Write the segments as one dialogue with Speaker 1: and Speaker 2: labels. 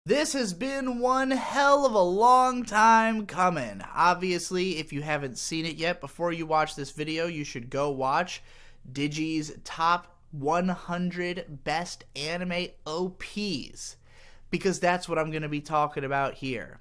Speaker 1: This has been one hell of a long time coming. Obviously, if you haven't seen it yet, before you watch this video, you should go watch Digi's top 100 best anime OPs, because that's what I'm going to be talking about here.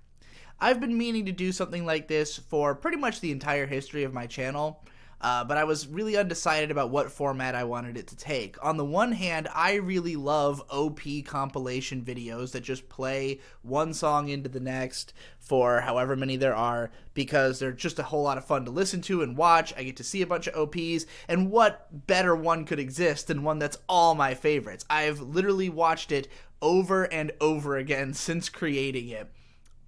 Speaker 1: I've been meaning to do something like this for pretty much the entire history of my channel, but I was really undecided about what format I wanted it to take. On the one hand, I really love OP compilation videos that just play one song into the next for however many there are, because they're just a whole lot of fun to listen to and watch. I get to see a bunch of OPs, and what better one could exist than one that's all my favorites. I've literally watched it over and over again since creating it.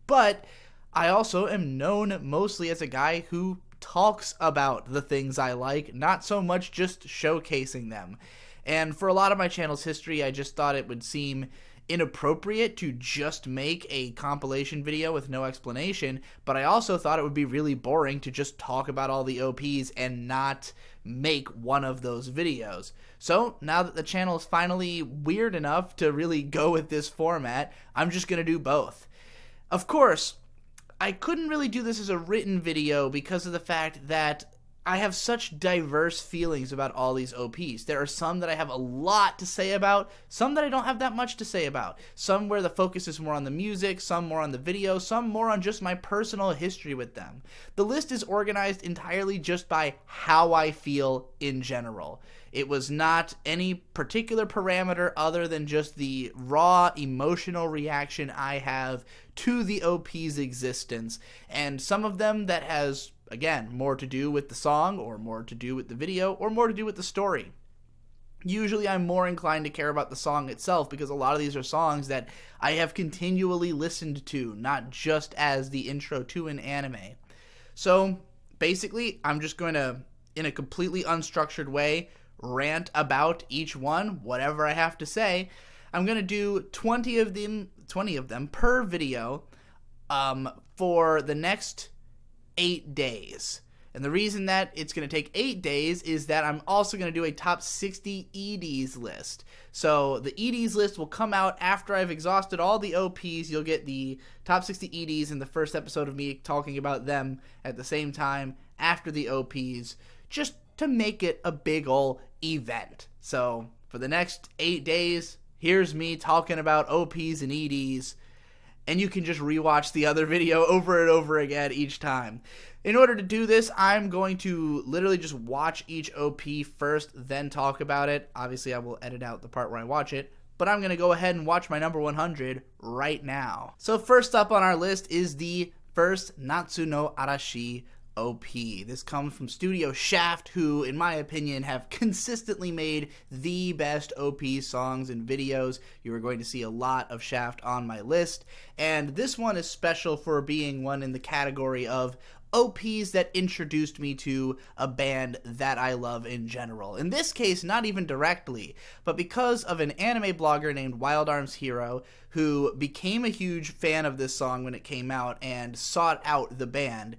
Speaker 1: But I also am known mostly as a guy who talks about the things I like, not so much just showcasing them. And for a lot of my channel's history, I just thought it would seem inappropriate to just make a compilation video with no explanation, but I also thought it would be really boring to just talk about all the OPs and not make one of those videos. So now that the channel is finally weird enough to really go with this format, I'm just gonna do both. Of course, I couldn't really do this as a written video because of the fact that I have such diverse feelings about all these OPs. There are some that I have a lot to say about, some that I don't have that much to say about, some where the focus is more on the music, some more on the video, some more on just my personal history with them. The list is organized entirely just by how I feel in general. It was not any particular parameter other than just the raw emotional reaction I have to the OP's existence, and some of them that has, again, more to do with the song, or more to do with the video, or more to do with the story. Usually I'm more inclined to care about the song itself, because a lot of these are songs that I have continually listened to, not just as the intro to an anime. So basically, I'm just going to, in a completely unstructured way, rant about each one, whatever I have to say. I'm going to do 20 of them per video for the next 8 days. And the reason that it's going to take 8 days is that I'm also going to do a top 60 EDs list. So the EDs list will come out after I've exhausted all the OPs. You'll get the top 60 EDs in the first episode of me talking about them at the same time after the OPs, just to make it a big ol' event. So for the next 8 days, here's me talking about OPs and EDs, and you can just rewatch the other video over and over again each time. In order to do this, I'm going to literally just watch each OP first, then talk about it. Obviously, I will edit out the part where I watch it, but I'm going to go ahead and watch my number 100 right now. So first up on our list is the first Natsu no Arashi OP. This comes from Studio Shaft, who, in my opinion, have consistently made the best OP songs and videos. You are going to see a lot of Shaft on my list, and this one is special for being one in the category of OPs that introduced me to a band that I love in general. In this case, not even directly, but because of an anime blogger named Wild Arms Hero, who became a huge fan of this song when it came out and sought out the band,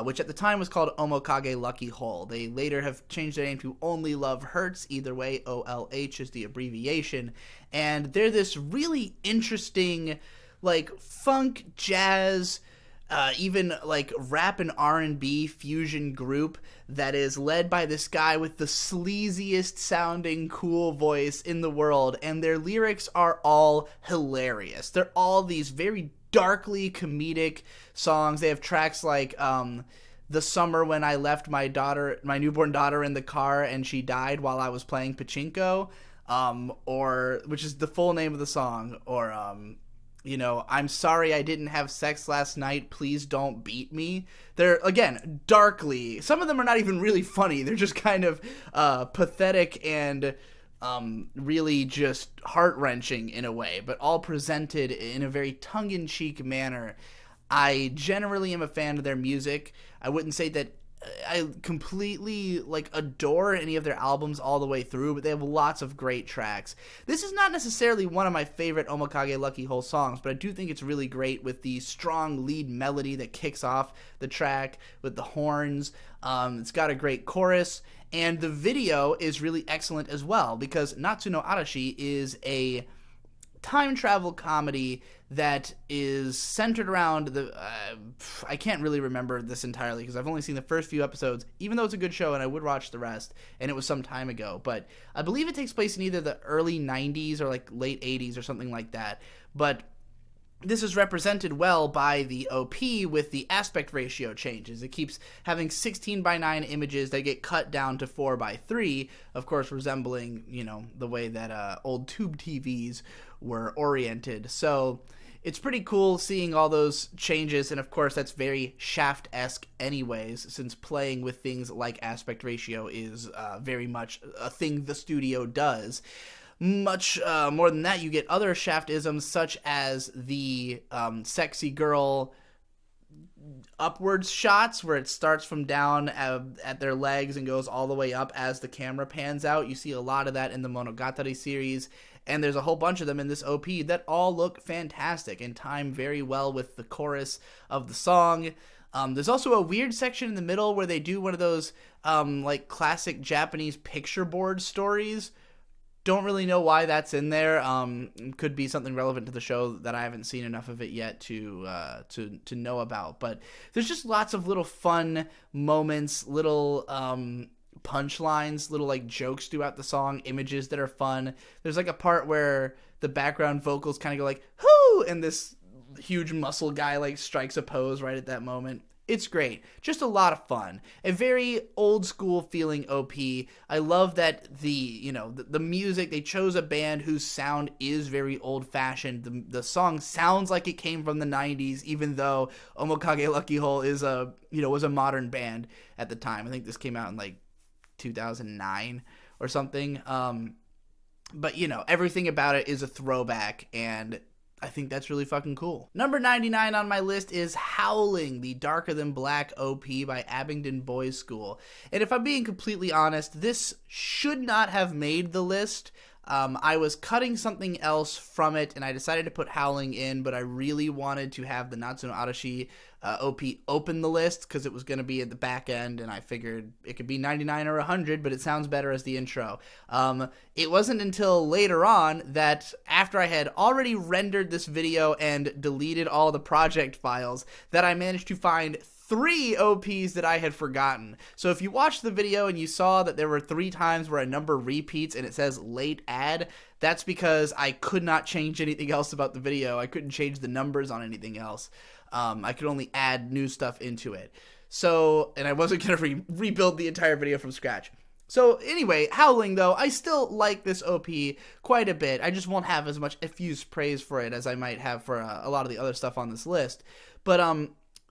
Speaker 1: which at the time was called Omokage Lucky Hole. They later have changed their name to Only Love Hurts. Either way, OLH is the abbreviation. And they're this really interesting, like, funk, jazz, even like rap and R&B fusion group that is led by this guy with the sleaziest sounding cool voice in the world, and their lyrics are all hilarious. They're all these very darkly comedic songs. They have tracks like The Summer When I Left My Newborn Daughter in the Car and She Died While I Was Playing Pachinko, or which is the full name of the song, or you know, I'm sorry I didn't have sex last night, please don't beat me. They're, again, darkly, some of them are not even really funny, they're just kind of pathetic and really just heart-wrenching in a way, but all presented in a very tongue-in-cheek manner. I generally am a fan of their music. I wouldn't say that I completely, like, adore any of their albums all the way through, but they have lots of great tracks. This is not necessarily one of my favorite Omokage Lucky Hole songs, but I do think it's really great with the strong lead melody that kicks off the track with the horns. It's got a great chorus, and the video is really excellent as well, because Natsu no Arashi is a time travel comedy that is centered around the I can't really remember this entirely because I've only seen the first few episodes, even though it's a good show and I would watch the rest, and it was some time ago. But I believe it takes place in either the early 90s or like late 80s or something like that. But this is represented well by the OP with the aspect ratio changes. It keeps having 16:9 images that get cut down to 4:3, of course resembling, the way that old tube TVs were oriented. So it's pretty cool seeing all those changes, and of course that's very Shaft-esque anyways, since playing with things like aspect ratio is very much a thing the studio does. Much more than that, you get other Shaft-isms such as the sexy girl upwards shots where it starts from down at their legs and goes all the way up as the camera pans out. You see a lot of that in the Monogatari series, and there's a whole bunch of them in this OP that all look fantastic and time very well with the chorus of the song. There's also a weird section in the middle where they do one of those like classic Japanese picture board stories. Don't really know why that's in there. Could be something relevant to the show that I haven't seen enough of it yet to know about. But there's just lots of little fun moments, little punchlines, little like jokes throughout the song, images that are fun. There's like a part where the background vocals kind of go like "hoo," and this huge muscle guy like strikes a pose right at that moment. It's great. Just a lot of fun. A very old school feeling OP. I love that the music, they chose a band whose sound is very old fashioned. The song sounds like it came from the 90s, even though Omokage Lucky Hole is was a modern band at the time. I think this came out in like 2009 or something. But everything about it is a throwback, and I think that's really fucking cool. Number 99 on my list is Howling, the Darker Than Black OP by Abingdon Boys School. And if I'm being completely honest, this should not have made the list. I was cutting something else from it, and I decided to put Howling in, but I really wanted to have the Natsuno Arashi OP open the list because it was going to be at the back end, and I figured it could be 99 or 100, but it sounds better as the intro. It wasn't until later on that, after I had already rendered this video and deleted all the project files, that I managed to find 3 OPs that I had forgotten. So if you watched the video and you saw that there were 3 times where a number repeats and it says late add, that's because I could not change anything else about the video. I couldn't change the numbers on anything else. I could only add new stuff into it. So, and I wasn't going to rebuild the entire video from scratch. So anyway, Howling though, I still like this OP quite a bit. I just won't have as much effuse praise for it as I might have for a lot of the other stuff on this list. But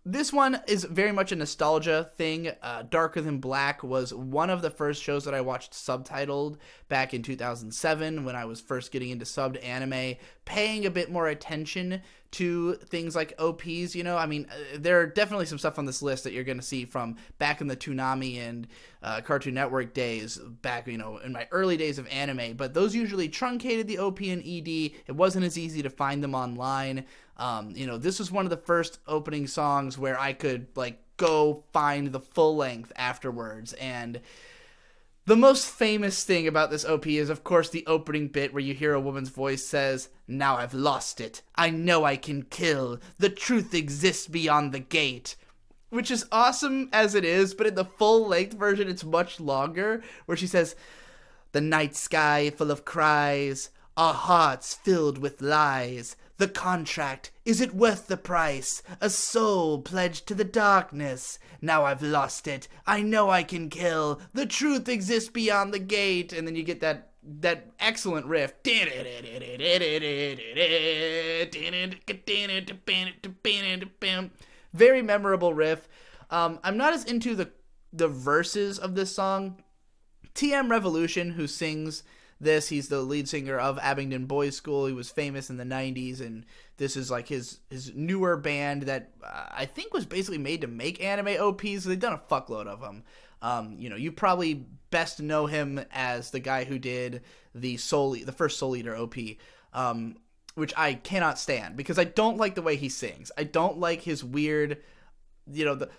Speaker 1: this one is very much a nostalgia thing. Darker Than Black was one of the first shows that I watched subtitled back in 2007 when I was first getting into subbed anime, paying a bit more attention to things like OPs. I mean, there are definitely some stuff on this list that you're going to see from back in the Toonami and Cartoon Network days, back, in my early days of anime, but those usually truncated the OP and ED. It wasn't as easy to find them online. This was one of the first opening songs where I could go find the full length afterwards, and the most famous thing about this OP is, of course, the opening bit where you hear a woman's voice says, "Now I've lost it. I know I can kill. The truth exists beyond the gate." Which is awesome as it is, but in the full-length version, it's much longer, where she says, "The night sky full of cries, our hearts filled with lies. The contract, is it worth the price? A soul pledged to the darkness. Now I've lost it. I know I can kill. The truth exists beyond the gate." And then you get that excellent riff. Very memorable riff. I'm not as into the verses of this song. TM Revolution, who sings this, he's the lead singer of Abingdon Boys School. He was famous in the 90s, and this is like his newer band that I think was basically made to make anime OPs. They've done a fuckload of them. You probably best know him as the guy who did the first Soul Eater OP, which I cannot stand because I don't like the way he sings. I don't like his weird you know, the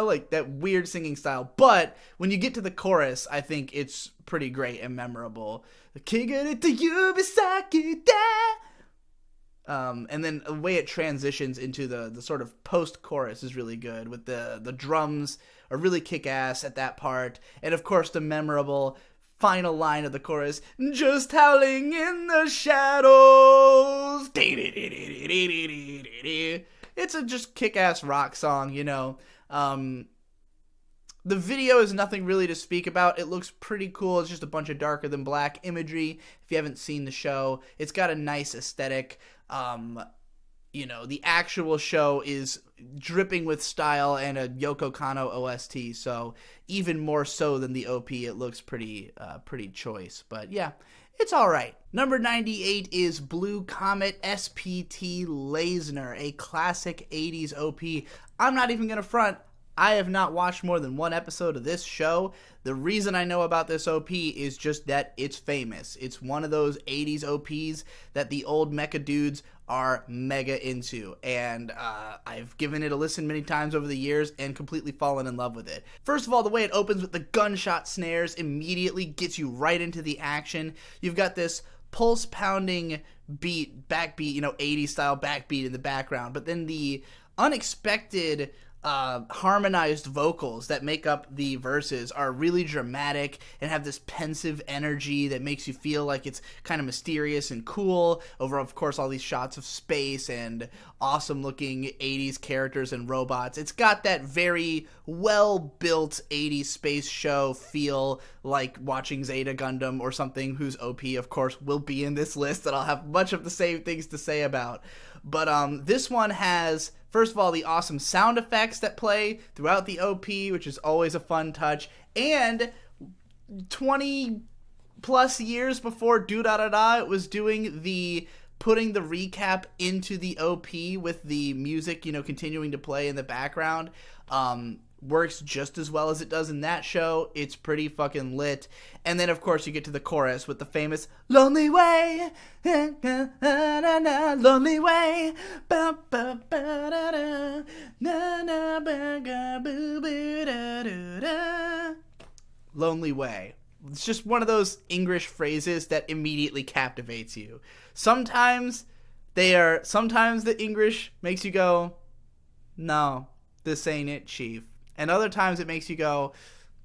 Speaker 1: like that weird singing style. But when you get to the chorus, I think it's pretty great and memorable. And then the way it transitions into the sort of post-chorus is really good, with the drums are really kick-ass at that part. And of course the memorable final line of the chorus, just howling in the shadows. It's a just kick-ass rock song, you know. The video is nothing really to speak about. It looks pretty cool. It's just a bunch of darker than black imagery. If you haven't seen the show, it's got a nice aesthetic. You know, the actual show is dripping with style and a Yoko Kanno OST, so even more so than the OP, it looks pretty choice. But yeah, it's alright. Number 98 is Blue Comet SPT Lasner, a classic 80s OP. I'm not even gonna front. I have not watched more than one episode of this show. The reason I know about this OP is just that it's famous. It's one of those 80s OPs that the old mecha dudes are mega into, and I've given it a listen many times over the years and completely fallen in love with it. First of all, the way it opens with the gunshot snares immediately gets you right into the action. You've got this pulse-pounding beat, backbeat, you know, 80s style backbeat in the background, but then the unexpected harmonized vocals that make up the verses are really dramatic and have this pensive energy that makes you feel like it's kind of mysterious and cool over, of course, all these shots of space and awesome looking 80s characters and robots. It's got that very well built 80s space show feel, like watching Zeta Gundam or something, whose OP of course will be in this list that I'll have much of the same things to say about. But this one has, first of all, the awesome sound effects that play throughout the OP, which is always a fun touch. And 20 plus years before Do Da Da Da, it was doing putting the recap into the OP with the music, you know, continuing to play in the background. Works just as well as it does in that show. It's pretty fucking lit. And then, of course, you get to the chorus with the famous Lonely Way, Lonely Way, Lonely Way. It's just one of those English phrases that immediately captivates you. Sometimes the English makes you go, no, this ain't it, chief. And other times it makes you go,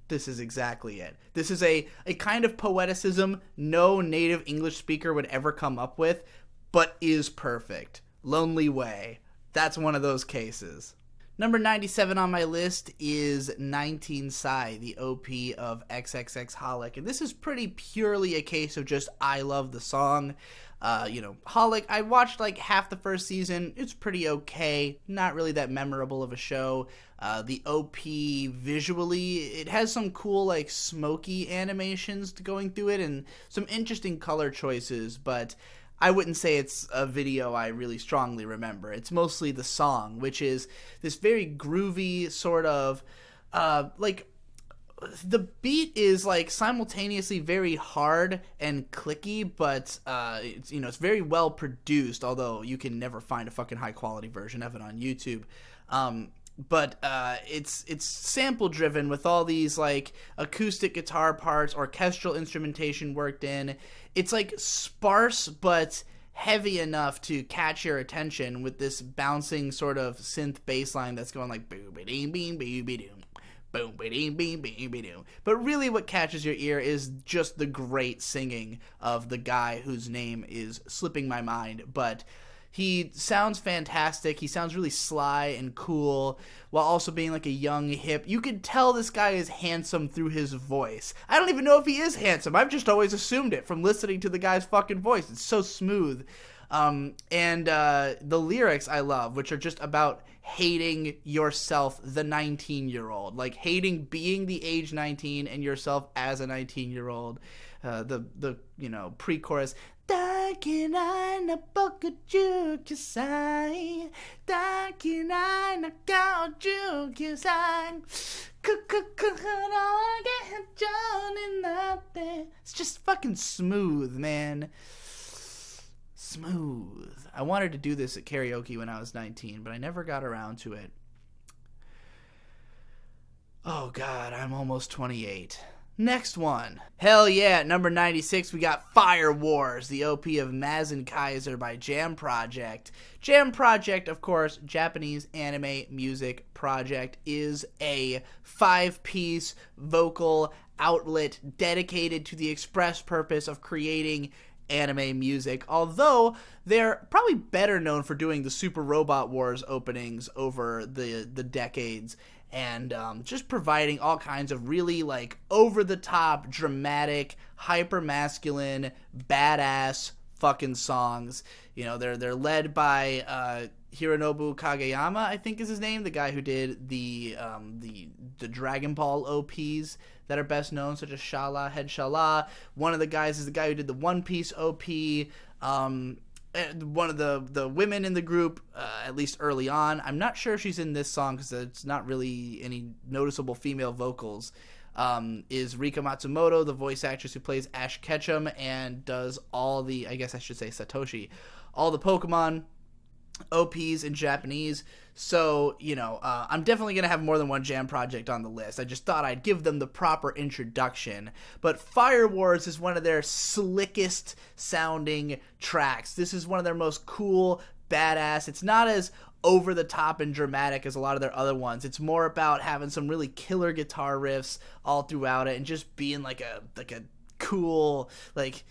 Speaker 1: this is exactly it. This is a kind of poeticism no native English speaker would ever come up with, but is perfect. Lonely Way. That's one of those cases. Number 97 on my list is 19 Psy, the OP of XXX Holic. And this is pretty purely a case of just I love the song. You know, Holic, I watched like half the first season. It's pretty okay. Not really that memorable of a show. The OP visually, it has some cool like smoky animations going through it and some interesting color choices, but I wouldn't say it's a video I really strongly remember. It's mostly the song, which is this very groovy sort of, like, the beat is like simultaneously very hard and clicky, but it's, you know, it's very well produced, although you can never find a fucking high quality version of it on YouTube. But it's sample driven with all these like acoustic guitar parts, orchestral instrumentation worked in. It's like sparse but heavy enough to catch your attention with this bouncing sort of synth bass line that's going like boom ba ding beam boom ba doom boom ba ding beam beam ba doom. But really what catches your ear is just the great singing of the guy whose name is slipping my mind, but he sounds fantastic. He sounds really sly and cool while also being like a young, hip. You can tell this guy is handsome through his voice. I don't even know if he is handsome. I've just always assumed it from listening to the guy's fucking voice. It's so smooth. And the lyrics I love, which are just about hating yourself, the 19-year-old. Like hating being the age 19 and yourself as a 19-year-old. The you know, pre-chorus. Dakinai na bokuju kusai. Dakinai na gaoju kusai. It's just fucking smooth, man. Smooth. I wanted to do this at karaoke when I was 19, but I never got around to it. Oh god, I'm almost 28. Next one. Hell yeah, at number 96 we got Fire Wars, the OP of Mazen Kaiser by Jam Project. Jam Project, of course, Japanese anime music project, is a 5-piece vocal outlet dedicated to the express purpose of creating anime music, although they're probably better known for doing the Super Robot Wars openings over the decades, and just providing all kinds of really, like, over-the-top, dramatic, hyper-masculine, badass fucking songs. You know, they're led by Hironobu Kageyama, I think is his name, the guy who did the Dragon Ball OPs that are best known, such as Shala, Head Shala. One of the guys is the guy who did the One Piece OP. One of the women in the group, at least early on, I'm not sure if she's in this song because it's not really any noticeable female vocals, is Rika Matsumoto, the voice actress who plays Ash Ketchum and does all the, I guess I should say Satoshi, all the Pokemon OPs in Japanese. So, you know, I'm definitely going to have more than one Jam Project on the list. I just thought I'd give them the proper introduction. But Fire Wars is one of their slickest sounding tracks. This is one of their most cool, badass. It's not as over the top and dramatic as a lot of their other ones. It's more about having some really killer guitar riffs all throughout it and just being like a cool, like,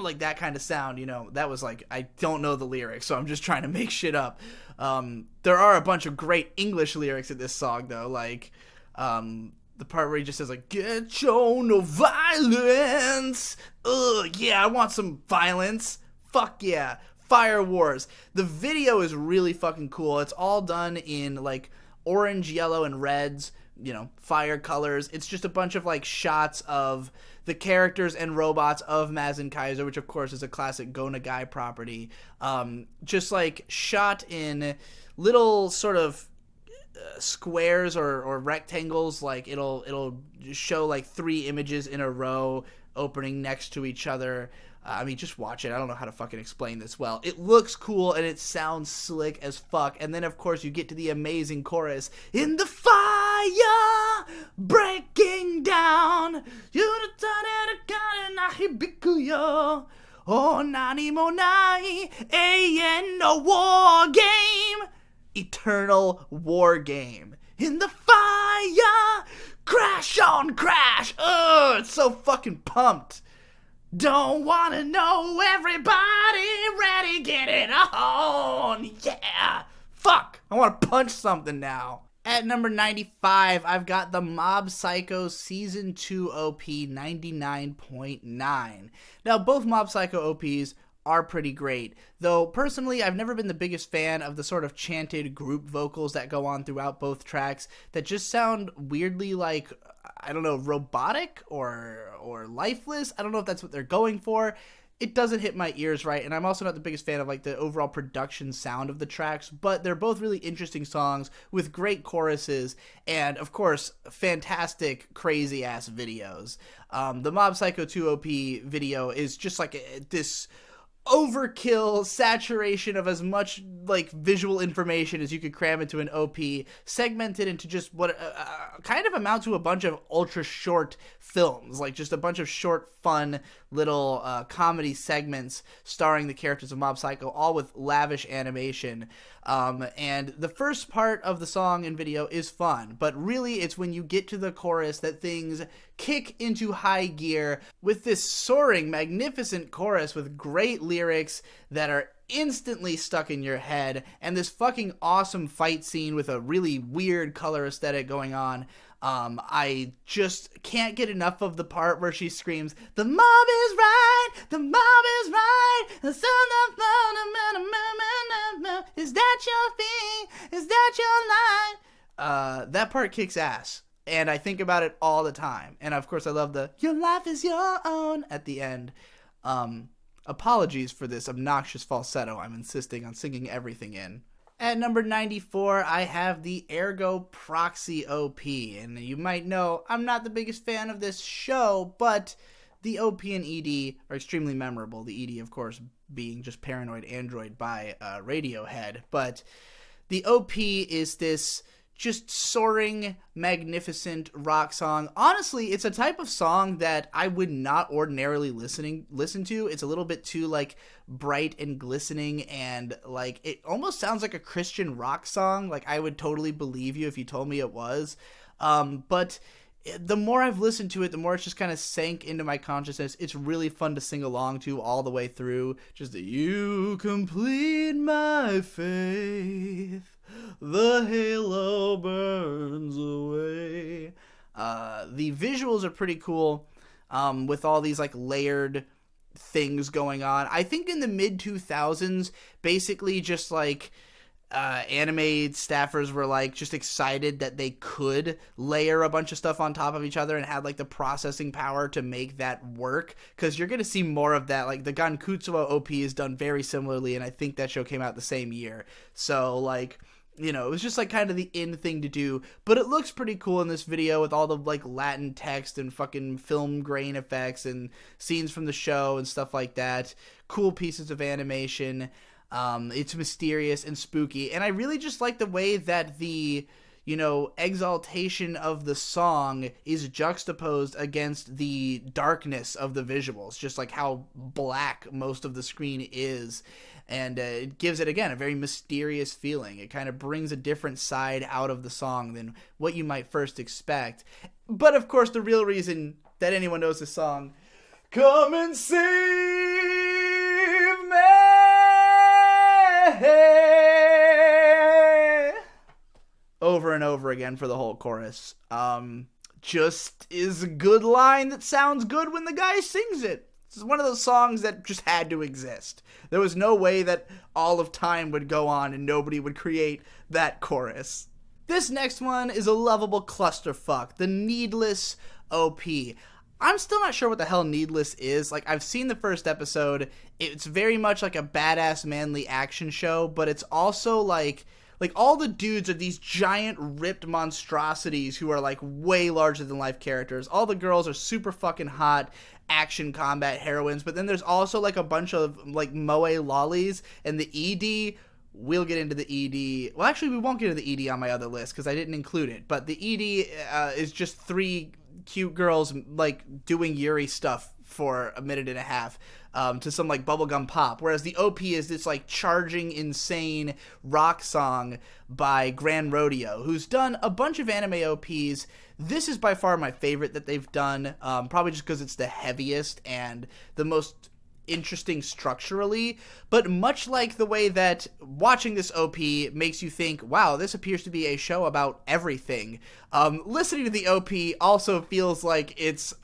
Speaker 1: like that kind of sound, you know. That was like, I don't know the lyrics, so I'm just trying to make shit up. There are a bunch of great English lyrics in this song, though, like the part where he just says, like, get show no violence. Ugh, yeah, I want some violence. Fuck yeah. Fire Wars. The video is really fucking cool. It's all done in, like, orange, yellow, and reds, you know, fire colors. It's just a bunch of, like, shots of the characters and robots of Mazen Kaiser, which of course is a classic Go Nagai property. Just, like, shot in little sort of squares or rectangles. Like, it'll show, like, 3 images in a row opening next to each other. I mean, just watch it. I don't know how to fucking explain this well. It looks cool, and it sounds slick as fuck. And then, of course, you get to the amazing chorus. In the fire, breaking down. Oh, nani mo nai, eien no war game. Eternal war game. In the fire, crash on crash. Ugh, it's so fucking pumped. Don't wanna know, everybody ready, get it on, yeah! Fuck, I wanna punch something now. At number 95, I've got the Mob Psycho Season 2 OP 99.9. Now, both Mob Psycho OPs are pretty great, though personally I've never been the biggest fan of the sort of chanted group vocals that go on throughout both tracks that just sound weirdly like, I don't know, robotic or lifeless. I don't know if that's what they're going for. It doesn't hit my ears right, and I'm also not the biggest fan of, like, the overall production sound of the tracks, but they're both really interesting songs with great choruses and, of course, fantastic, crazy-ass videos. The Mob Psycho 2 OP video is just like this overkill saturation of as much, like, visual information as you could cram into an OP, segmented into just what kind of amount to a bunch of ultra short films, like just a bunch of short, fun little comedy segments starring the characters of Mob Psycho, all with lavish animation. And the first part of the song and video is fun, but really it's when you get to the chorus that things kick into high gear with this soaring, magnificent chorus with great lyrics that are instantly stuck in your head, and this fucking awesome fight scene with a really weird color aesthetic going on. I just can't get enough of the part where she screams, "The mob is right, the mob is right, the son of is that your thing, is that your line?" That part kicks ass, and I think about it all the time. And of course I love the "your life is your own" at the end. Apologies for this obnoxious falsetto I'm insisting on singing everything in. At number 94, I have the Ergo Proxy OP, and you might know I'm not the biggest fan of this show, but the OP and ED are extremely memorable. The ED, of course, being just Paranoid Android by Radiohead. But the OP is this just soaring, magnificent rock song. Honestly, it's a type of song that I would not ordinarily listen to. It's a little bit too, like, bright and glistening, and, like, it almost sounds like a Christian rock song. Like, I would totally believe you if you told me it was. But the more I've listened to it, the more it's just kind of sank into my consciousness. It's really fun to sing along to all the way through. Just the, you complete my faith, the halo burns away. The visuals are pretty cool, with all these, like, layered things going on. I think in the mid-2000s, basically just, like, anime staffers were, like, just excited that they could layer a bunch of stuff on top of each other and had, like, the processing power to make that work, because you're gonna see more of that. Like, the Gankutsuwa OP is done very similarly, and I think that show came out the same year. So, like, you know, it was just, like, kind of the in thing to do, but it looks pretty cool in this video with all the, like, Latin text and fucking film grain effects and scenes from the show and stuff like that. Cool pieces of animation. It's mysterious and spooky, and I really just like the way that the, you know, exaltation of the song is juxtaposed against the darkness of the visuals, just like how black most of the screen is, and it gives it, again, a very mysterious feeling. It kind of brings a different side out of the song than what you might first expect. But, of course, the real reason that anyone knows this song, come and save me, over and over again for the whole chorus. Just is a good line that sounds good when the guy sings it. It's one of those songs that just had to exist. There was no way that all of time would go on and nobody would create that chorus. This next one is a lovable clusterfuck, the Needless OP. I'm still not sure what the hell Needless is. Like, I've seen the first episode. It's very much like a badass manly action show, but it's also like all the dudes are these giant ripped monstrosities who are, like, way larger than life characters. All the girls are super fucking hot action combat heroines, but then there's also, like, a bunch of, like, moe lollies, and the ED, we'll get into the ED. Well, actually, we won't get into the ED on my other list because I didn't include it, but the ED is just three cute girls, like, doing Yuri stuff for a minute and a half, to some, like, bubblegum pop, whereas the OP is this, like, charging, insane rock song by Grand Rodeo, who's done a bunch of anime OPs. This is by far my favorite that they've done, probably just because it's the heaviest and the most interesting structurally, but much like the way that watching this OP makes you think, wow, this appears to be a show about everything, listening to the OP also feels like it's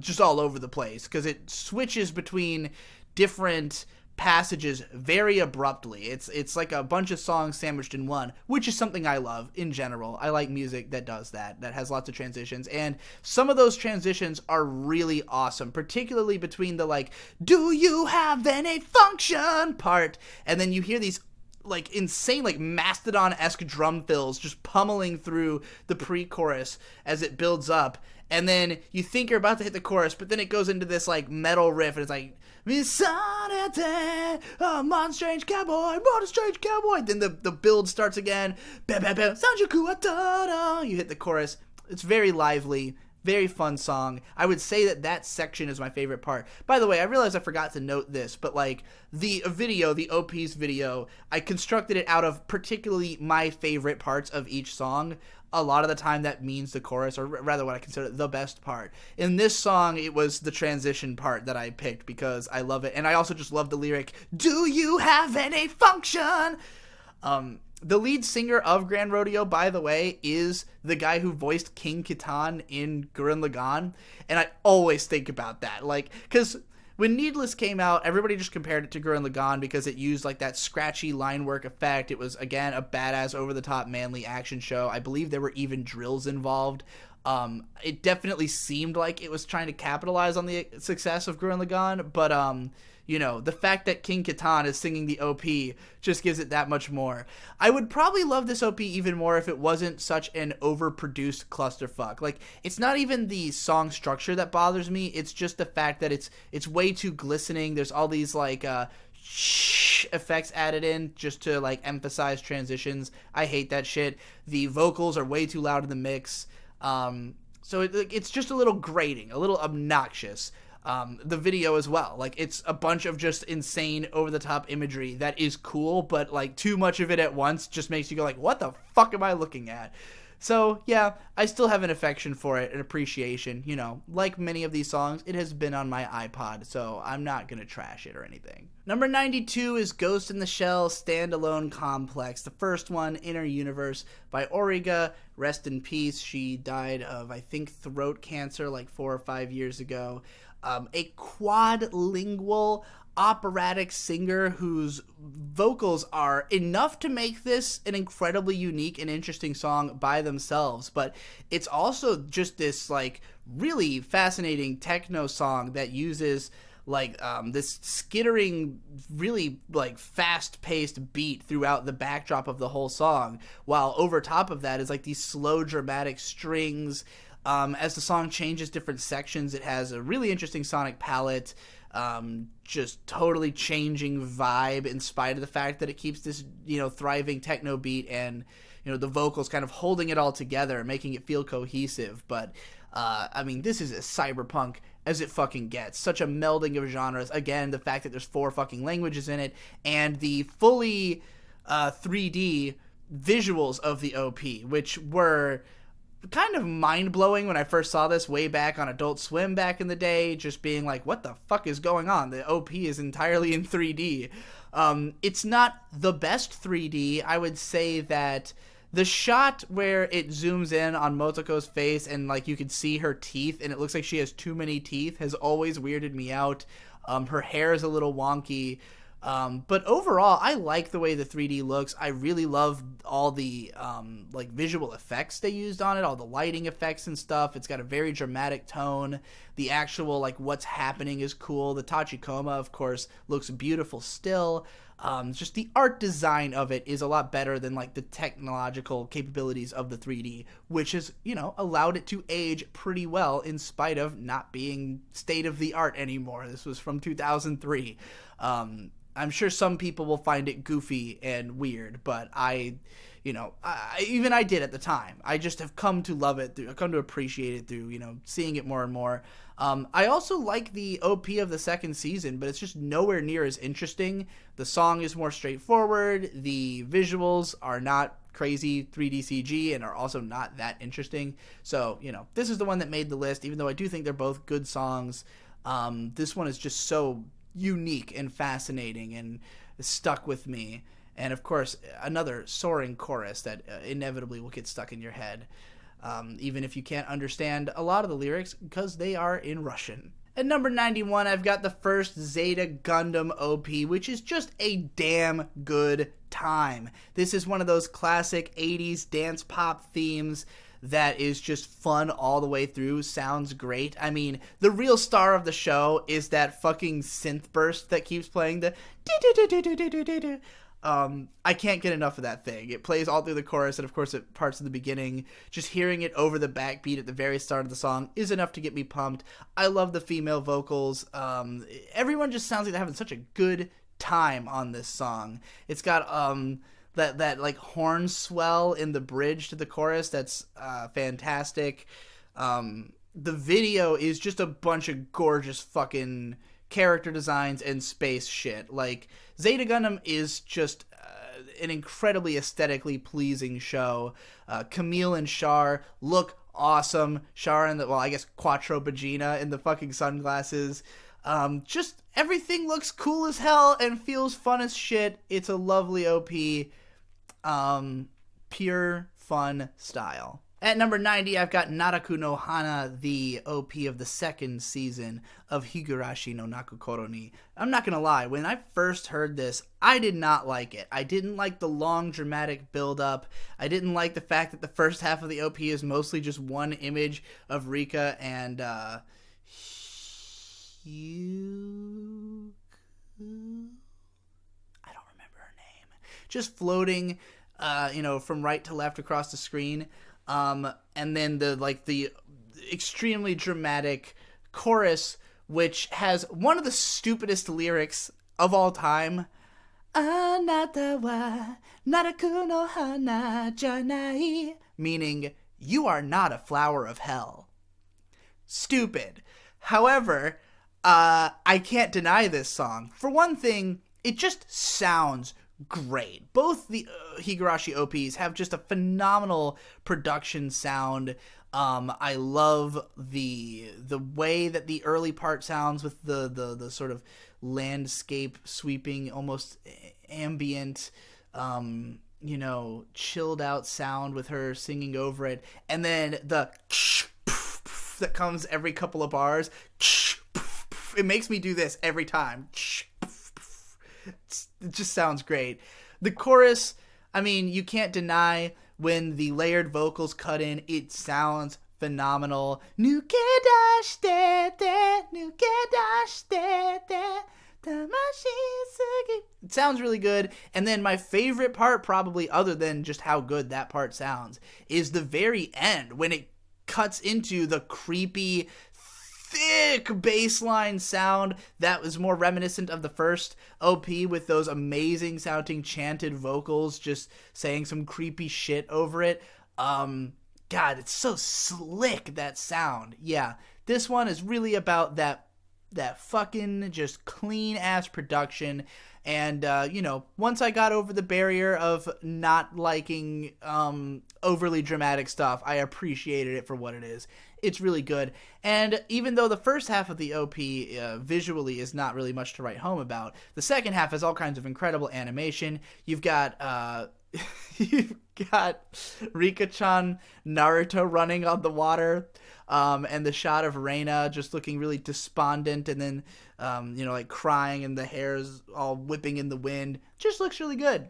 Speaker 1: just all over the place, because it switches between different passages very abruptly. It's like a bunch of songs sandwiched in one, which is something I love in general. I like music that does that has lots of transitions, and some of those transitions are really awesome, particularly between the, like, do you have any function part, and then you hear these, like, insane, like, Mastodon-esque drum fills just pummeling through the pre-chorus as it builds up, and then you think you're about to hit the chorus, but then it goes into this, like, metal riff, and it's like, modern strange cowboy, modern strange cowboy. Then the build starts again. Bam, bam, bam. You hit the chorus. It's very lively, very fun song. I would say that section is my favorite part. By the way, I realized I forgot to note this, but, like, the video, the OP's video, I constructed it out of particularly my favorite parts of each song. A lot of the time that means the chorus, or rather what I consider the best part. In this song, it was the transition part that I picked because I love it. And I also just love the lyric, do you have any function? The lead singer of Grand Rodeo, by the way, is the guy who voiced King Kitan in Gurren Lagann. And I always think about that. Like, because when Needless came out, everybody just compared it to Gurren Lagann because it used, like, that scratchy line work effect. It was, again, a badass, over-the-top, manly action show. I believe there were even drills involved. It definitely seemed like it was trying to capitalize on the success of Gurren Lagann, but you know, the fact that King Catan is singing the OP just gives it that much more. I would probably love this OP even more if it wasn't such an overproduced clusterfuck. Like, it's not even the song structure that bothers me, it's just the fact that it's way too glistening. There's all these, like, shh effects added in just to, like, emphasize transitions. I hate that shit. The vocals are way too loud in the mix. So it's just a little grating, a little obnoxious. The video as well, like, it's a bunch of just insane over-the-top imagery that is cool, but, like, too much of it at once just makes you go like, what the fuck am I looking at? So yeah, I still have an affection for it, an appreciation. You know, like many of these songs, it has been on my iPod, so I'm not gonna trash it or anything. Number 92 is Ghost in the Shell Standalone Complex, the first one, Inner Universe, by Auriga. Rest in peace. She died of, I think, throat cancer like 4 or 5 years ago. A quadlingual operatic singer whose vocals are enough to make this an incredibly unique and interesting song by themselves, but it's also just this, like, really fascinating techno song that uses, like, this skittering, really, like, fast-paced beat throughout the backdrop of the whole song, while over top of that is, like, these slow dramatic strings. As the song changes different sections, it has a really interesting sonic palette, just totally changing vibe in spite of the fact that it keeps this, you know, thriving techno beat and, you know, the vocals kind of holding it all together, making it feel cohesive. But, I mean, this is as cyberpunk as it fucking gets. Such a melding of genres. Again, the fact that there's 4 fucking languages in it, and the fully 3D visuals of the OP, which were kind of mind-blowing when I first saw this way back on Adult Swim back in the day, just being like, what the fuck is going on? The OP is entirely in 3D. It's not the best 3D. I would say that the shot where it zooms in on Motoko's face and, like, you can see her teeth and it looks like she has too many teeth has always weirded me out. Her hair is a little wonky. But overall, I like the way the 3D looks. I really love all the, like, visual effects they used on it, all the lighting effects and stuff. It's got a very dramatic tone. The actual, like, what's happening is cool. The Tachikoma, of course, looks beautiful still. Just the art design of it is a lot better than, like, the technological capabilities of the 3D, which has, you know, allowed it to age pretty well in spite of not being state-of-the-art anymore. This was from 2003. I'm sure some people will find it goofy and weird, but I did at the time. I just have come to love it, I've come to appreciate it through, you know, seeing it more and more. I also like the OP of the second season, but it's just nowhere near as interesting. The song is more straightforward. The visuals are not crazy 3D CG and are also not that interesting. So, you know, this is the one that made the list, even though I do think they're both good songs. This one is just so unique and fascinating and stuck with me. And of course, another soaring chorus that inevitably will get stuck in your head, even if you can't understand a lot of the lyrics because they are in Russian. At number 91, I've got the first Zeta Gundam OP, which is just a damn good time. This is one of those classic 80s dance pop themes that is just fun all the way through, sounds great. I mean, the real star of the show is that fucking synth burst that keeps playing the I can't get enough of that thing. It plays all through the chorus and of course at parts of the beginning. Just hearing it over the backbeat at the very start of the song is enough to get me pumped. I love the female vocals. Everyone just sounds like they're having such a good time on this song. It's got that like horn swell in the bridge to the chorus that's fantastic. The video is just a bunch of gorgeous fucking character designs and space shit. Like, Zeta Gundam is just an incredibly aesthetically pleasing show. Camille and Char look awesome. Char and Quattro Bagina in the fucking sunglasses. Just everything looks cool as hell and feels fun as shit. It's a lovely OP. Pure fun style. At number 90, I've got Naraku no Hana, the OP of the second season of Higurashi no Nakukoro ni. I'm not gonna lie, when I first heard this, I did not like it. I didn't like the long dramatic build-up. I didn't like the fact that the first half of the OP is mostly just one image of Rika and just floating, from right to left across the screen. And then the extremely dramatic chorus, which has one of the stupidest lyrics of all time. Anata wa naraku no hana janai, meaning you are not a flower of hell. Stupid. However, I can't deny this song. For one thing, it just sounds great. Both the Higurashi OPs have just a phenomenal production sound. I love the way that the early part sounds with the sort of landscape sweeping, almost ambient, chilled out sound with her singing over it. And then the that comes every couple of bars. It makes me do this every time. It just sounds great. The chorus, I mean, you can't deny when the layered vocals cut in, it sounds phenomenal. It sounds really good. And then my favorite part, probably other than just how good that part sounds, is the very end when it cuts into the creepy, thick bassline sound that was more reminiscent of the first OP with those amazing sounding chanted vocals just saying some creepy shit over it. God, it's so slick, that sound. Yeah, this one is really about that fucking just clean ass production. And, once I got over the barrier of not liking overly dramatic stuff, I appreciated it for what it is. It's really good. And even though the first half of the OP visually is not really much to write home about, the second half has all kinds of incredible animation. You've got Rika-chan Naruto running on the water, and the shot of Reina just looking really despondent, and then crying, and the hair's all whipping in the wind. Just looks really good.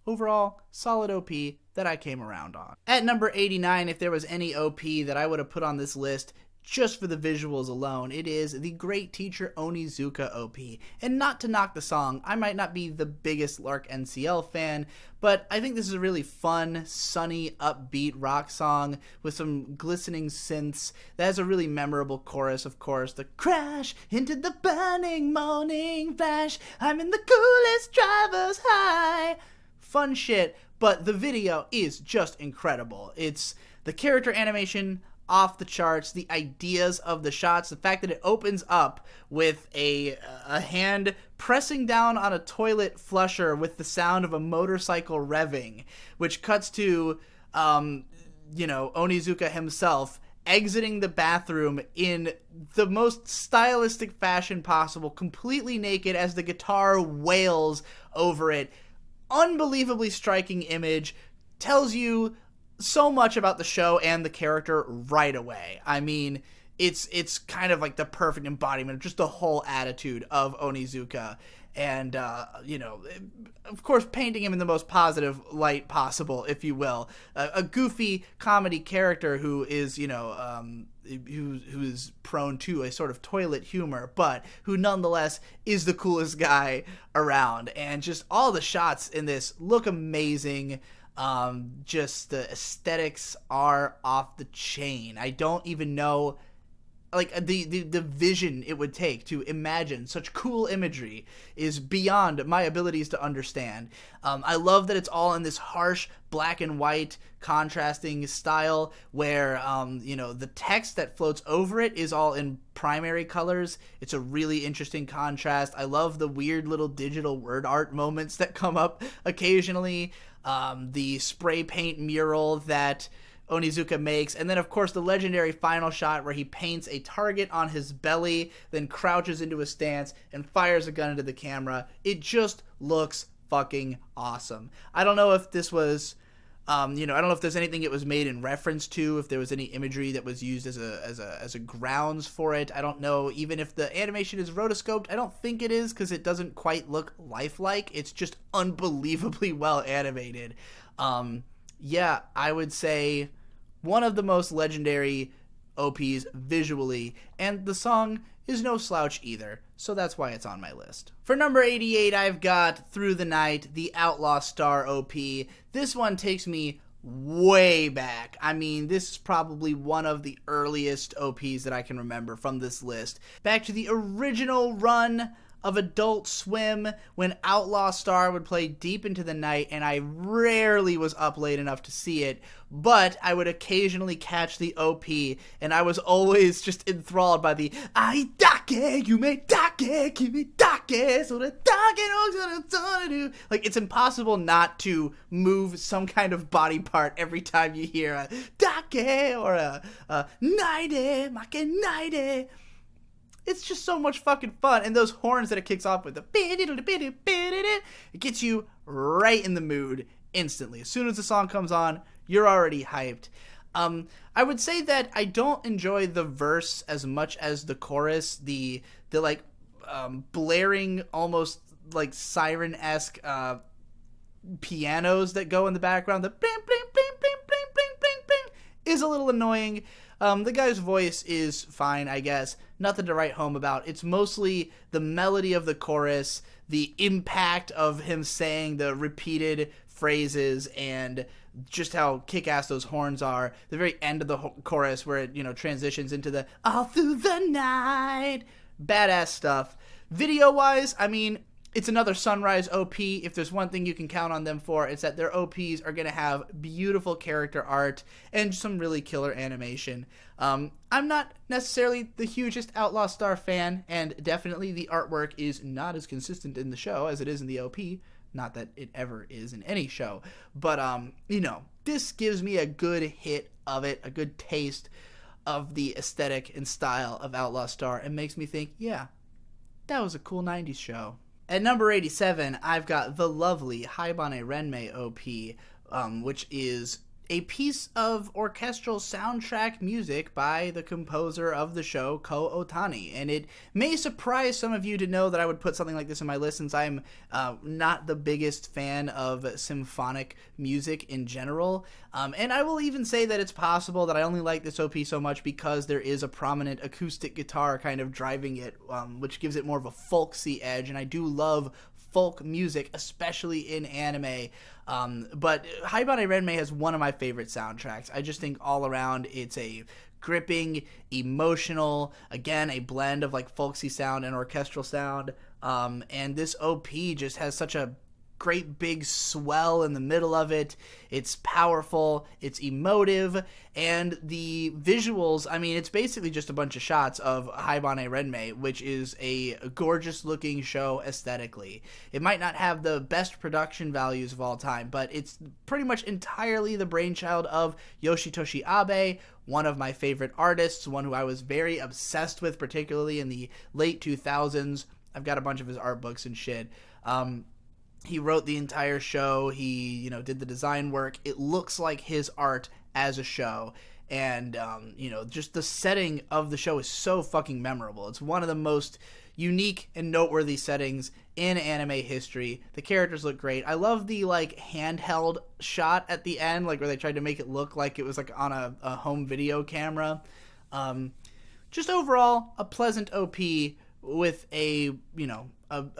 Speaker 1: Overall, solid OP that I came around on. At number 89, if there was any OP that I would have put on this list just for the visuals alone, it is the Great Teacher Onizuka OP. And not to knock the song, I might not be the biggest Lark NCL fan, but I think this is a really fun, sunny, upbeat rock song with some glistening synths that has a really memorable chorus, of course. The crash into the burning morning flash, I'm in the coolest driver's high. Fun shit, but the video is just incredible. It's the character animation off the charts, the ideas of the shots, the fact that it opens up with a hand pressing down on a toilet flusher with the sound of a motorcycle revving, which cuts to Onizuka himself exiting the bathroom in the most stylistic fashion possible, completely naked as the guitar wails over it. Unbelievably striking image, tells you so much about the show and the character right away. I mean, it's kind of like the perfect embodiment of just the whole attitude of Onizuka. And, of course, painting him in the most positive light possible, if you will. A goofy comedy character who is, who is prone to a sort of toilet humor, but who nonetheless is the coolest guy around. And just all the shots in this look amazing. Just the aesthetics are off the chain. I don't even know, like, the vision it would take to imagine such cool imagery is beyond my abilities to understand. I love that it's all in this harsh black and white contrasting style where, the text that floats over it is all in primary colors. It's a really interesting contrast. I love the weird little digital word art moments that come up occasionally. The spray paint mural that Onizuka makes, and then of course the legendary final shot where he paints a target on his belly, then crouches into a stance and fires a gun into the camera. It just looks fucking awesome. I don't know if this was I don't know if there's anything it was made in reference to, if there was any imagery that was used as a grounds for it. I don't know even if the animation is rotoscoped. I don't think it is, because it doesn't quite look lifelike. It's just unbelievably well animated. I would say one of the most legendary OPs visually, and the song is no slouch either, so that's why it's on my list. For number 88, I've got Through the Night, the Outlaw Star OP. This one takes me way back. I mean, this is probably one of the earliest OPs that I can remember from this list. Back to the original run of Adult Swim, when Outlaw Star would play deep into the night, and I rarely was up late enough to see it, but I would occasionally catch the OP, and I was always just enthralled by the "I dake, you may dake, kimi dake, so the dake knows what to do." Like, it's impossible not to move some kind of body part every time you hear a dake or a naide, make naide. It's just so much fucking fun. And those horns that it kicks off with, it gets you right in the mood instantly. As soon as the song comes on, you're already hyped. I would say that I don't enjoy the verse as much as the chorus. The like blaring, almost like siren-esque pianos that go in the background. The bling, bling, bling, bling, bling, bling, bling, bling is a little annoying. The guy's voice is fine, I guess. Nothing to write home about. It's mostly the melody of the chorus, the impact of him saying the repeated phrases, and just how kick-ass those horns are. The very end of the chorus where it, transitions into the all through the night. Badass stuff. Video-wise, I mean, it's another Sunrise OP. If there's one thing you can count on them for, it's that their OPs are going to have beautiful character art and some really killer animation. I'm not necessarily the hugest Outlaw Star fan, and definitely the artwork is not as consistent in the show as it is in the OP. Not that it ever is in any show. But, this gives me a good hit of it, a good taste of the aesthetic and style of Outlaw Star, and makes me think, yeah, that was a cool 90s show. At number 87, I've got the lovely Haibane Renmei OP, which is a piece of orchestral soundtrack music by the composer of the show, Ko Otani. And it may surprise some of you to know that I would put something like this in my list, since I'm not the biggest fan of symphonic music in general. And I will even say that it's possible that I only like this OP so much because there is a prominent acoustic guitar kind of driving it, which gives it more of a folksy edge, and I do love folk music, especially in anime. But Haibane Renmei has one of my favorite soundtracks. I just think all around it's a gripping, emotional, again, a blend of like folksy sound and orchestral sound. And this OP just has such a great big swell in the middle of it. It's powerful, it's emotive, and the visuals, I mean, it's basically just a bunch of shots of Haibane Renmei, which is a gorgeous looking show aesthetically. It might not have the best production values of all time, but it's pretty much entirely the brainchild of Yoshitoshi Abe, one of my favorite artists, one who I was very obsessed with, particularly in the late 2000s. I've got a bunch of his art books and shit. He wrote the entire show. He, did the design work. It looks like his art as a show. And, just the setting of the show is so fucking memorable. It's one of the most unique and noteworthy settings in anime history. The characters look great. I love the, handheld shot at the end, where they tried to make it look like it was, on a home video camera. Just overall, a pleasant OP with a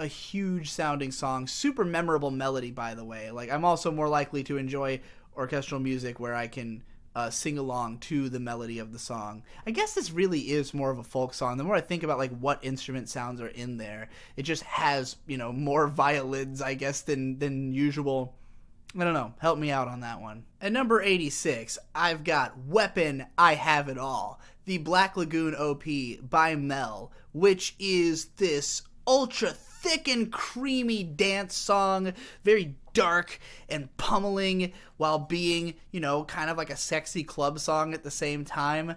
Speaker 1: huge sounding song, super memorable melody, by the way. I'm also more likely to enjoy orchestral music where I can sing along to the melody of the song. I guess this really is more of a folk song. The more I think about what instrument sounds are in there, it just has more violins, I guess, than usual. I don't know. Help me out on that one. At number 86, I've got Weapon, I Have It All, the Black Lagoon OP by Mel, which is this ultra thick and creamy dance song, very dark and pummeling while being, kind of like a sexy club song at the same time.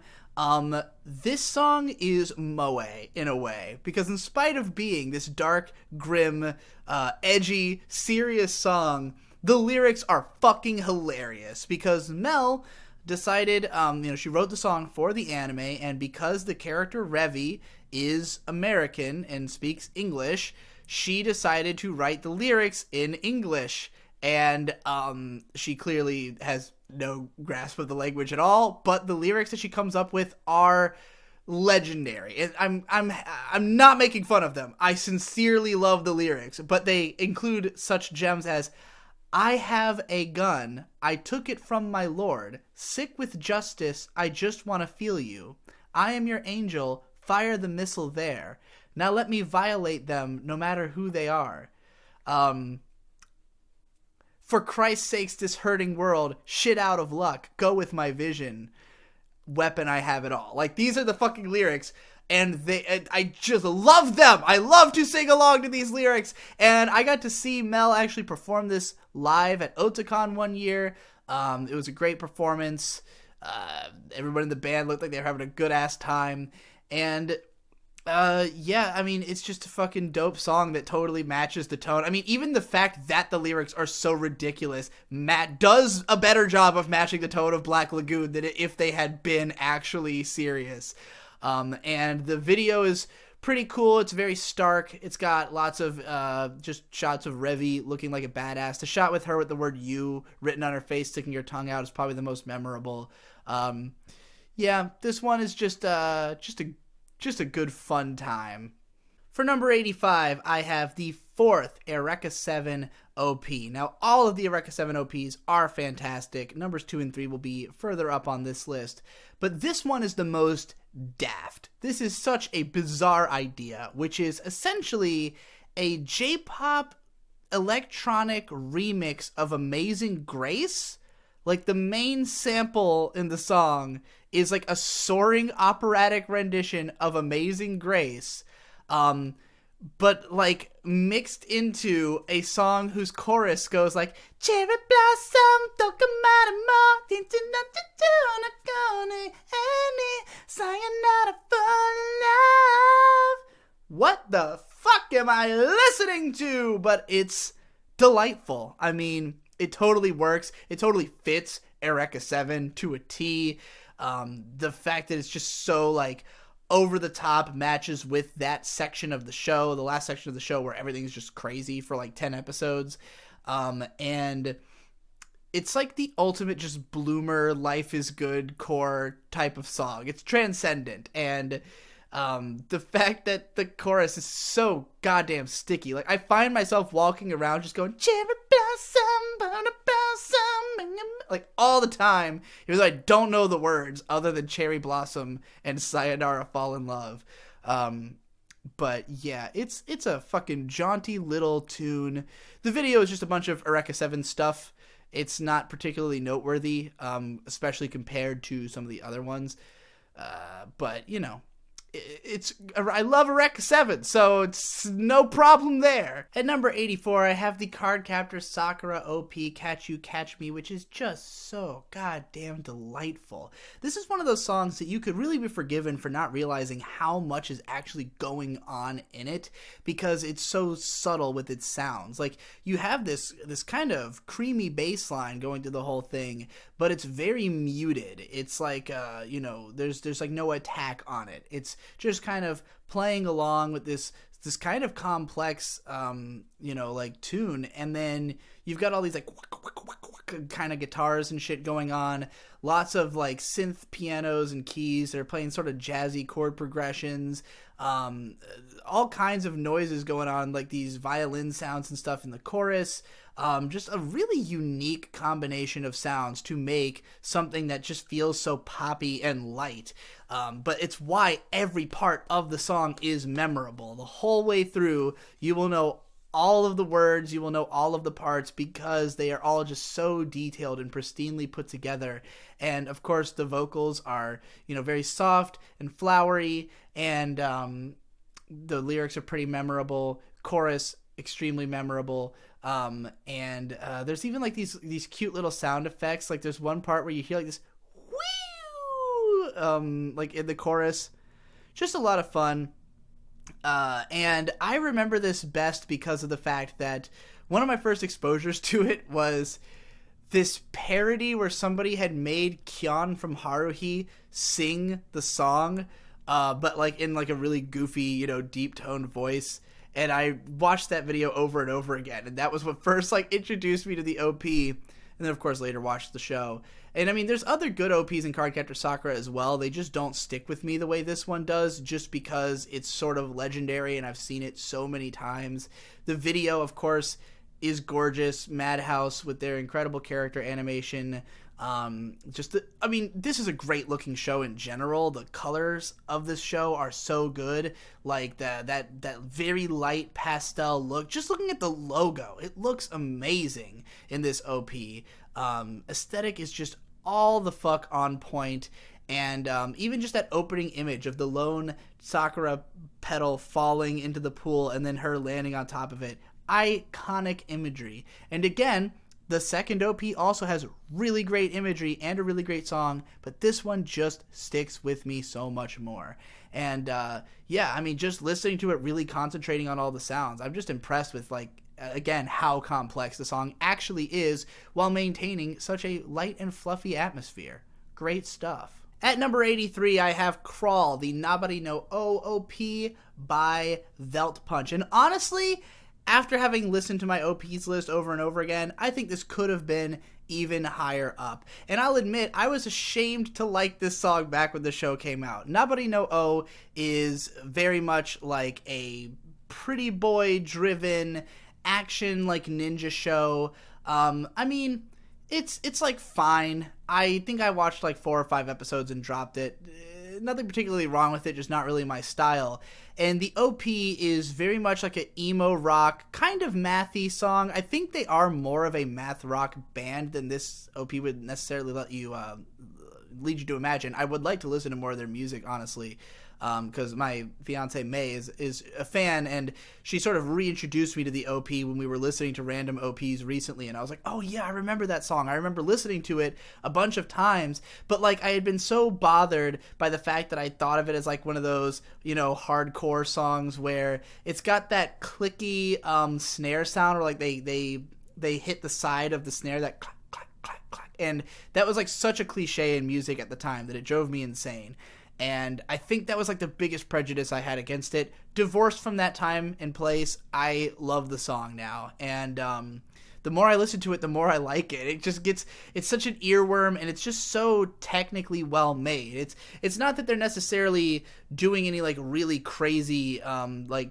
Speaker 1: This song is moe in a way, because in spite of being this dark, grim, edgy, serious song, the lyrics are fucking hilarious, because Mel decided, she wrote the song for the anime, and because the character Revi is American and speaks English, she decided to write the lyrics in English. And she clearly has no grasp of the language at all, but the lyrics that she comes up with are legendary. I'm not making fun of them. I sincerely love the lyrics, but they include such gems as, I have a gun, I took it from my lord, sick with justice, I just want to feel you. I am your angel, fire the missile there. Now let me violate them, no matter who they are. For Christ's sakes, this hurting world, shit out of luck, go with my vision. Weapon, I have it all. Like, these are the fucking lyrics, and I just love them. I love to sing along to these lyrics, and I got to see Mel actually perform this live at Otakon one year. It was a great performance. Everyone in the band looked like they were having a good ass time, and yeah, I mean, it's just a fucking dope song that totally matches the tone. I mean, even the fact that the lyrics are so ridiculous, Matt does a better job of matching the tone of Black Lagoon than if they had been actually serious. And the video is pretty cool. It's very stark. It's got lots of just shots of Revy looking like a badass. The shot with her with the word "you" written on her face, sticking her tongue out, is probably the most memorable. Yeah, this one is just a good fun time. For number 85, I have the fourth Eureka 7 OP. Now, all of the Eureka 7 OPs are fantastic. Numbers 2 and 3 will be further up on this list. But this one is the most daft. This is such a bizarre idea, which is essentially a J-pop electronic remix of Amazing Grace. Like, the main sample in the song is like a soaring operatic rendition of Amazing Grace, but like mixed into a song whose chorus goes like, cherry blossom, sayonara for love. What the fuck am I listening to? But it's delightful. I mean, it totally works. It totally fits Eureka 7 to a T. The fact that it's just so like over the top matches with that section of the show, the last section of the show where everything's just crazy for like 10 episodes. And it's like the ultimate just bloomer, life is good core type of song. It's transcendent. And the fact that the chorus is so goddamn sticky. Like, I find myself walking around just going, cherry blossom, like all the time, even though I don't know the words other than cherry blossom and sayonara fall in love. But yeah, it's a fucking jaunty little tune. The video is just a bunch of Eureka 7 stuff. It's not particularly noteworthy, especially compared to some of the other ones. But you know, I love Eureka 7, so it's no problem there. At number 84, I have the Cardcaptor Sakura OP Catch You Catch Me, which is just so goddamn delightful. This is one of those songs that you could really be forgiven for not realizing how much is actually going on in it, because it's so subtle with its sounds. Like, you have this kind of creamy bass line going through the whole thing, but it's very muted. It's like, you know, there's like no attack on it. It's just kind of playing along with this kind of complex, you know, like tune, and then you've got all these like kind of guitars and shit going on, lots of like synth pianos and keys that are playing sort of jazzy chord progressions, all kinds of noises going on, like these violin sounds and stuff in the chorus. Just a really unique combination of sounds to make something that just feels so poppy and light. But it's why every part of the song is memorable. The whole way through, you will know all of the words, you will know all of the parts, because they are all just so detailed and pristinely put together. And of course, the vocals are, you know, very soft and flowery, and the lyrics are pretty memorable. Chorus, extremely memorable. And there's even like these cute little sound effects. Like, there's one part where you hear like this whee, like in the chorus. Just a lot of fun. And I remember this best because of the fact that one of my first exposures to it was this parody where somebody had made Kyon from Haruhi sing the song, but like in like a really goofy, you know, deep toned voice. And I watched that video over and over again, and that was what first like introduced me to the OP. and then of course later watched the show. And I mean, there's other good OPs in Cardcaptor Sakura as well. They just don't stick with me the way this one does, just because it's sort of legendary and I've seen it so many times. The video, of course, is gorgeous. Madhouse with their incredible character animation. This is a great looking show in general. The colors of this show are so good. Like that very light pastel look. Just looking at the logo, it looks amazing in this OP. Aesthetic is just all the fuck on point. And even just that opening image of the lone Sakura petal falling into the pool and then her landing on top of it. Iconic imagery. And again, the second OP also has really great imagery and a really great song, but this one just sticks with me so much more. And just listening to it, really concentrating on all the sounds, I'm just impressed with, again, how complex the song actually is while maintaining such a light and fluffy atmosphere. Great stuff. At number 83, I have Crawl, the Nabari no O OP by Velt Punch. And honestly, after having listened to my OPs list over and over again, I think this could have been even higher up. And I'll admit, I was ashamed to like this song back when the show came out. Nabari no O is very much like a pretty boy-driven action, ninja show. It's fine. I think I watched 4 or 5 episodes and dropped it. Nothing particularly wrong with it, just not really my style. And the OP is very much like an emo rock, kind of mathy song. I think they are more of a math rock band than this OP would necessarily lead you to imagine. I would like to listen to more of their music, honestly, because my fiance May is a fan, and she sort of reintroduced me to the OP when we were listening to random OPs recently, and I was like, oh yeah, I remember that song. I remember listening to it a bunch of times, but I had been so bothered by the fact that I thought of it as one of those, hardcore songs where it's got that clicky snare sound, or they hit the side of the snare, that clack, clack, clack, clack, and that was such a cliche in music at the time that it drove me insane. And I think that was the biggest prejudice I had against it. Divorced from that time and place, I love the song now. And the more I listen to it, the more I like it. It's such an earworm, and it's just so technically well made. It's not that they're necessarily doing any really crazy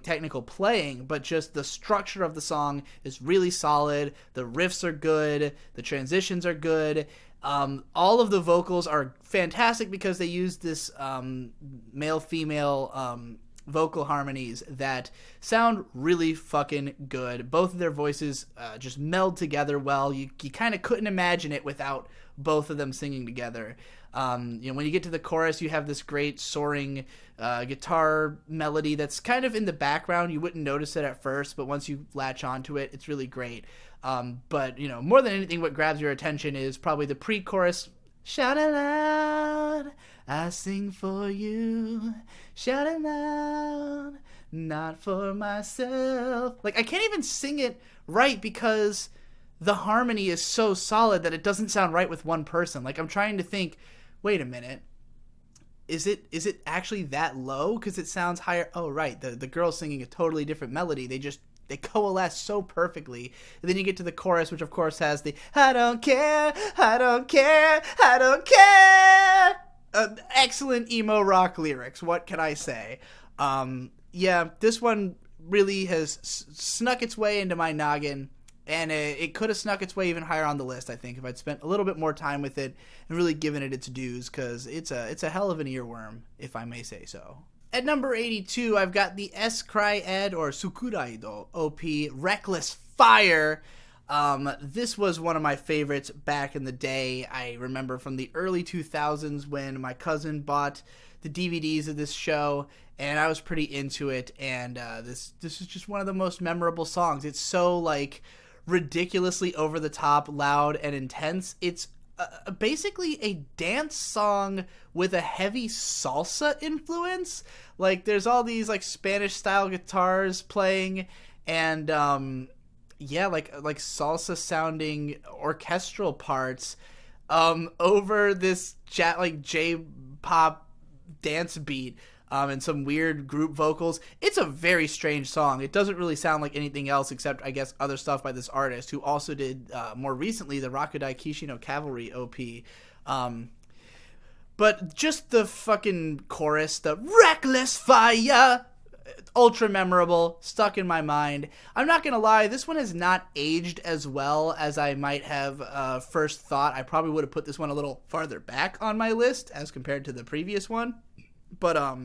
Speaker 1: technical playing, but just the structure of the song is really solid. The riffs are good. The transitions are good. All of the vocals are fantastic because they use this male-female vocal harmonies that sound really fucking good. Both of their voices just meld together well. You kind of couldn't imagine it without both of them singing together. When you get to the chorus, you have this great soaring guitar melody that's kind of in the background. You wouldn't notice it at first, but once you latch onto it, it's really great. But more than anything, what grabs your attention is probably the pre-chorus. Shout aloud, I sing for you. Shout aloud, not for myself. I can't even sing it right because the harmony is so solid that it doesn't sound right with one person. I'm trying to think, wait a minute. Is it actually that low? Because it sounds higher. Oh, right. The girl's singing a totally different melody. They coalesce so perfectly. And then you get to the chorus, which of course has the I don't care, I don't care, I don't care. Excellent emo rock lyrics. What can I say? This one really has snuck its way into my noggin, and it could have snuck its way even higher on the list, I think, if I'd spent a little bit more time with it and really given it its dues, because it's a hell of an earworm, if I may say so. At number 82, I've got the S Cry Ed, or Sukuraido OP, Reckless Fire. This was one of my favorites back in the day. I remember from the early 2000s when my cousin bought the DVDs of this show, and I was pretty into it, and this is just one of the most memorable songs. It's so, ridiculously over-the-top, loud, and intense. It's basically a dance song with a heavy salsa influence. There's all these Spanish style guitars playing, and salsa sounding orchestral parts over this J-pop dance beat. and some weird group vocals. It's a very strange song. It doesn't really sound like anything else except, I guess, other stuff by this artist who also did, more recently, the Rakudai Kishi no Cavalry OP. But just the fucking chorus, the reckless fire, ultra memorable, stuck in my mind. I'm not gonna lie, this one has not aged as well as I might have first thought. I probably would have put this one a little farther back on my list as compared to the previous one. But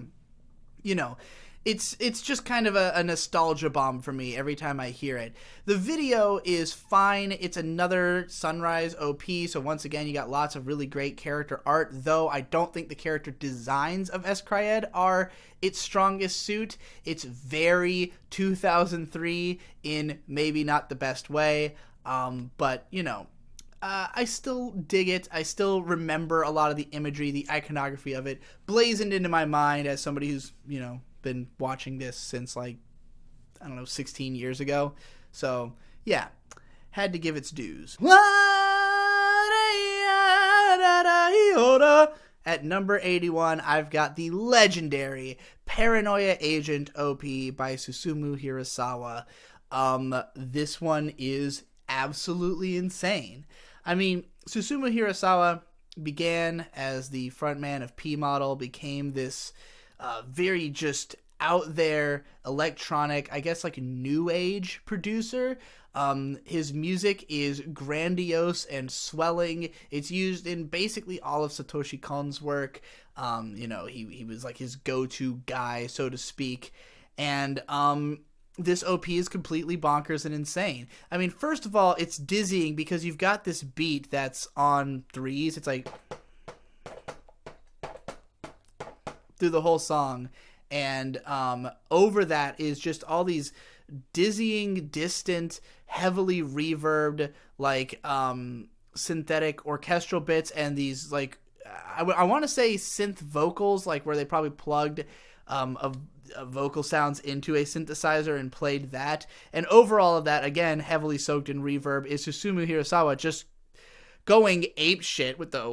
Speaker 1: you know, it's just kind of a nostalgia bomb for me every time I hear it. The video is fine. It's another Sunrise OP, so once again, you got lots of really great character art, though I don't think the character designs of S. Cryed are its strongest suit. It's very 2003 in maybe not the best way, but, you know, I still dig it. I still remember a lot of the imagery, the iconography of it, blazoned into my mind as somebody who's, you know, been watching this since, like, I don't know, 16 years ago. So, yeah, had to give its dues. At number 81, I've got the legendary Paranoia Agent OP by Susumu Hirasawa. This one is absolutely insane. I mean, Susumu Hirasawa began as the frontman of P Model, became this very just out there electronic, I guess like new age producer. His music is grandiose and swelling. It's used in basically all of Satoshi Kon's work. You know, he was like his go-to guy, so to speak. And this OP is completely bonkers and insane. I mean, first of all, it's dizzying because you've got this beat that's on threes. It's like through the whole song, and over that is just all these dizzying, distant, heavily reverbed, like synthetic orchestral bits, and these like I want to say synth vocals, like where they probably plugged a vocal sounds into a synthesizer and played that. And over all of that, again heavily soaked in reverb, is Susumu Hirasawa just going ape shit with the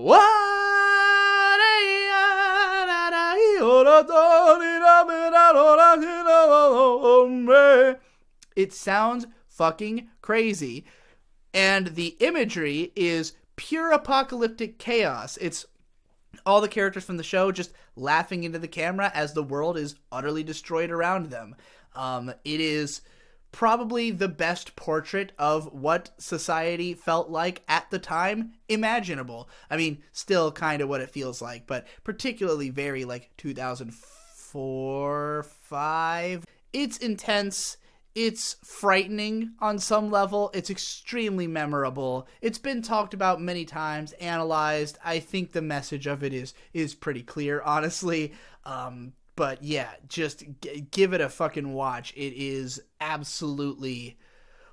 Speaker 1: it sounds fucking crazy. And the imagery is pure apocalyptic chaos. It's all the characters from the show just laughing into the camera as the world is utterly destroyed around them. It is probably the best portrait of what society felt like at the time imaginable. I mean, still kind of what it feels like, but particularly very like 2004, 5. It's intense. It's frightening on some level. It's extremely memorable. It's been talked about many times, analyzed. I think the message of it is pretty clear, honestly. But yeah, just give it a fucking watch. It is absolutely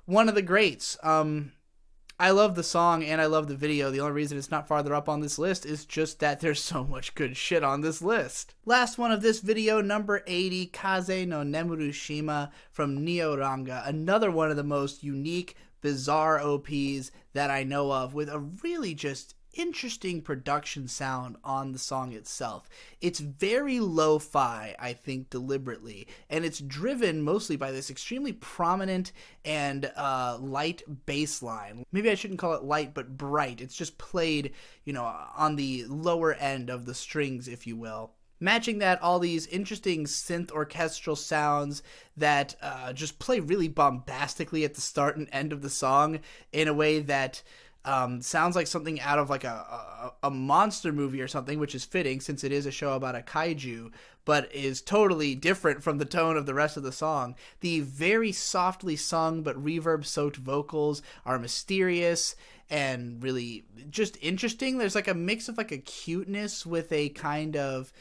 Speaker 1: one of the greats. I love the song and I love the video. The only reason it's not farther up on this list is just that there's so much good shit on this list. Last one of this video, number 80, Kaze no Nemuru Shima from Neoranga. Another one of the most unique, bizarre OPs that I know of, with a really just interesting production sound on the song itself. It's very lo-fi, I think, deliberately, and it's driven mostly by this extremely prominent and light bass line. Maybe I shouldn't call it light, but bright. It's just played, you know, on the lower end of the strings, if you will. Matching that, all these interesting synth orchestral sounds that just play really bombastically at the start and end of the song in a way that sounds like something out of like a monster movie or something, which is fitting since it is a show about a kaiju, but is totally different from the tone of the rest of the song. The very softly sung but reverb-soaked vocals are mysterious and really just interesting. There's like a mix of like a cuteness with a kind of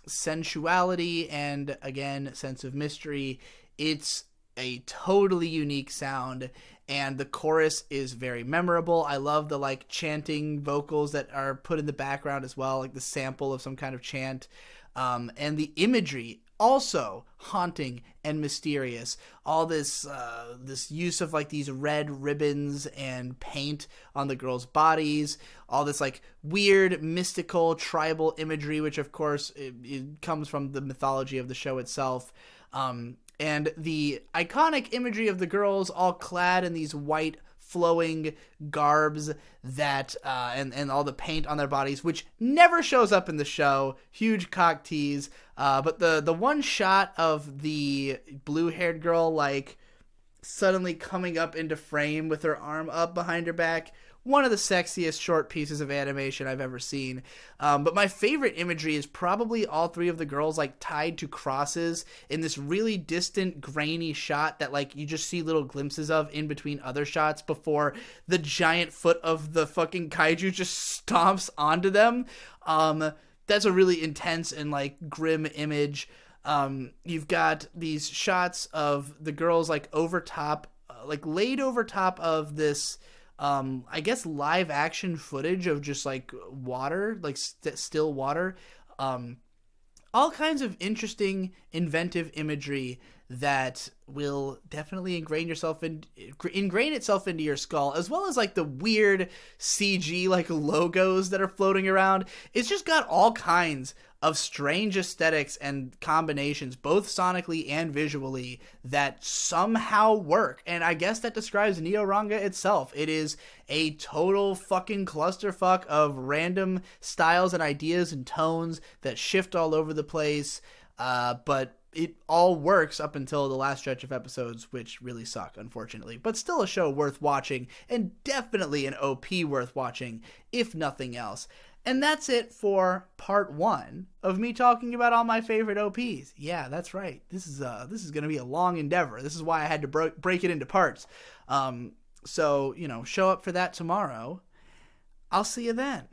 Speaker 1: sensuality and, again, sense of mystery. It's a totally unique sound, and the chorus is very memorable. I love the like chanting vocals that are put in the background as well, like the sample of some kind of chant. And the imagery also haunting and mysterious. All this this use of like these red ribbons and paint on the girls' bodies, all this like weird mystical tribal imagery, which of course it comes from the mythology of the show itself. And the iconic imagery of the girls all clad in these white flowing garbs that and all the paint on their bodies, which never shows up in the show. Huge cock tease. But the one shot of the blue-haired girl like suddenly coming up into frame with her arm up behind her back, one of the sexiest short pieces of animation I've ever seen. But my favorite imagery is probably all three of the girls like tied to crosses in this really distant grainy shot that like you just see little glimpses of in between other shots before the giant foot of the fucking kaiju just stomps onto them. That's a really intense and like grim image. You've got these shots of the girls like over top, like laid over top of this I guess live action footage of just like water, like still water. All kinds of interesting, inventive imagery that will definitely ingrain itself into your skull, as well as like the weird CG like logos that are floating around. It's just got all kinds of strange aesthetics and combinations, both sonically and visually, that somehow work. And I guess that describes Neoranga itself. It is a total fucking clusterfuck of random styles and ideas and tones that shift all over the place. But it all works up until the last stretch of episodes, which really suck, unfortunately. But still a show worth watching, and definitely an OP worth watching, if nothing else. And that's it for part 1 of me talking about all my favorite OPs. Yeah, that's right. This is going to be a long endeavor. This is why I had to break it into parts. So, show up for that tomorrow. I'll see you then.